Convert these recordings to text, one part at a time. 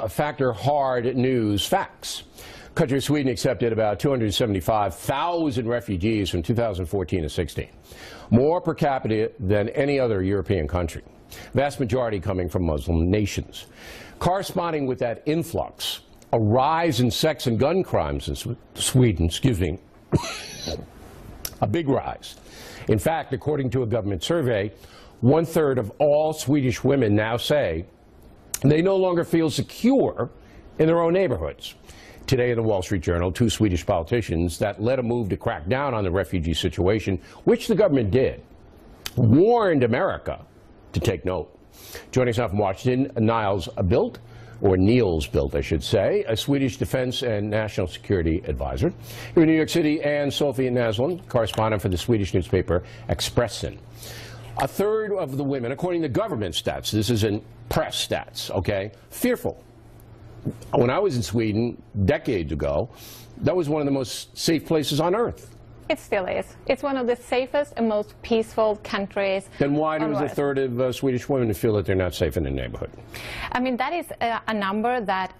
Factor hard news facts. Country of Sweden accepted about 275,000 refugees from 2014 to 16, more per capita than any other European country, vast majority coming from Muslim nations. Corresponding with that influx, a rise in sex and gun crimes in Sweden, a big rise. In fact, according to a government survey, 1/3 of all Swedish women now say they no longer feel secure in their own neighborhoods. Today in the Wall Street Journal, 2 Swedish politicians that led a move to crack down on the refugee situation, which the government did, warned America to take note. Joining us now from Washington, Niels Bildt, I should say, a Swedish defense and national security advisor. Here in New York City, and Sofia Naslund, correspondent for the Swedish newspaper Expressen. 1/3 of the women, according to government stats, this isn't press stats, okay, fearful. When I was in Sweden decades ago, that was one of the most safe places on earth. It still is. It's one of the safest and most peaceful countries. Then why does 1/3 of Swedish women feel that they're not safe in their neighborhood? I mean, that is a number that,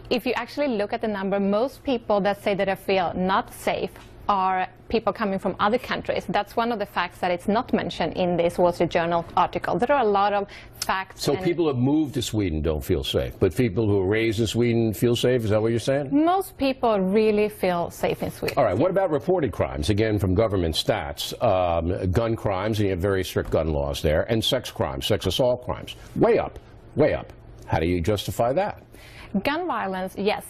if you actually look at the number, most people that say that they feel not safe are people coming from other countries. That's one of the facts that it's not mentioned in this Wall Street Journal article. There are a lot of facts. So people who moved to Sweden don't feel safe, but people who are raised in Sweden feel safe? Is that what you're saying? Most people really feel safe in Sweden. All right. What about reported crimes? Again, from government stats, gun crimes, and you have very strict gun laws there, and sex crimes, sex assault crimes. Way up, way up. How do you justify that? Gun violence, yes,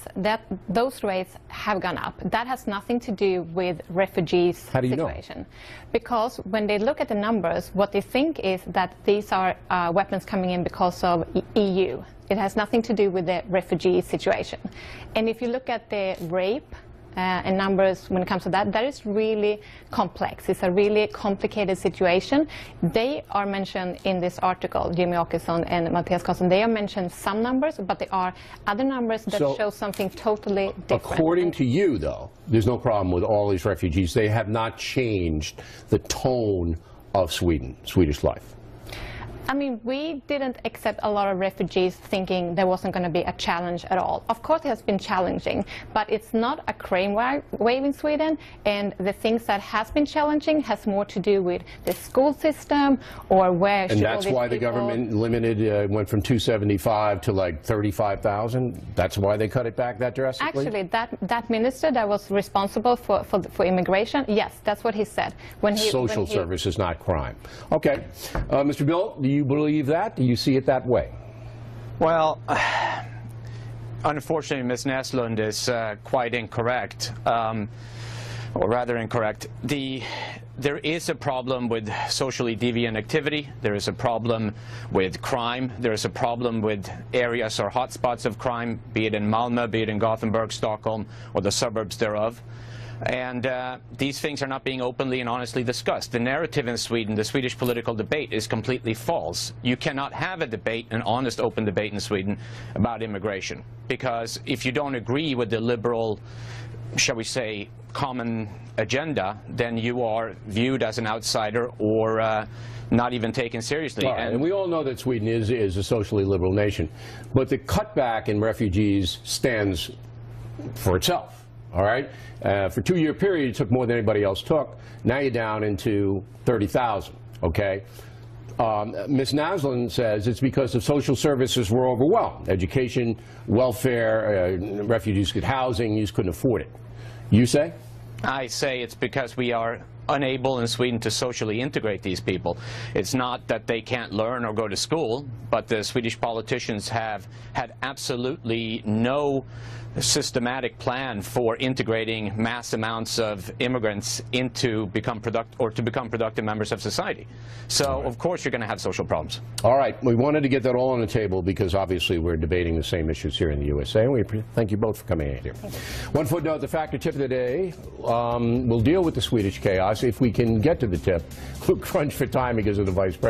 those rates have gone up. That has nothing to do with refugees situation. How do you know? Because when they look at the numbers, what they think is that these are weapons coming in because of EU. It has nothing to do with the refugee situation. And if you look at the rape and numbers when it comes to that, that is really complex. It's a really complicated situation. They are mentioned in this article, Jimmy Åkesson and Mattias Karlsson. They are mentioned some numbers, but there are other numbers that show something totally different. According to you, though, there's no problem with all these refugees. They have not changed the tone of Swedish life. I mean, we didn't accept a lot of refugees thinking there wasn't going to be a challenge at all. Of course, it has been challenging, but it's not a crane wave in Sweden, and the things that has been challenging has more to do with the school system or where should all these people... And that's why the government limited, went from 275 to like 35,000? That's why they cut it back that drastically? Actually, that minister that was responsible for immigration, yes, that's what he said. Social service is not crime. Okay. Mr. Bildt, do you believe that? Do you see it that way? Well, unfortunately, Ms. Naslund is quite incorrect, or rather incorrect. There is a problem with socially deviant activity. There is a problem with crime. There is a problem with areas or hotspots of crime, be it in Malmö, be it in Gothenburg, Stockholm, or the suburbs thereof. And these things are not being openly and honestly discussed. The narrative in Sweden, the Swedish political debate, is completely false. You cannot have a debate, an honest, open debate in Sweden about immigration. Because if you don't agree with the liberal, shall we say, common agenda, then you are viewed as an outsider or not even taken seriously. And we all know that Sweden is a socially liberal nation. But the cutback in refugees stands for itself. All right? For a 2-year period, it took more than anybody else took. Now you're down into 30,000, okay? Ms. Naslund says it's because the social services were overwhelmed. Education, welfare, refugees get housing, you just couldn't afford it. You say? I say it's because we are unable in Sweden to socially integrate these people. It's not that they can't learn or go to school, but the Swedish politicians have had absolutely no systematic plan for integrating mass amounts of immigrants into become productive members of society. So of course you're going to have social problems. All right, we wanted to get that all on the table because obviously we're debating the same issues here in the USA. We thank you both for coming in here. One footnote, the factor tip of the day, we'll deal with the Swedish chaos. If we can get to the tip, we'll crunch for time because of the Vice President.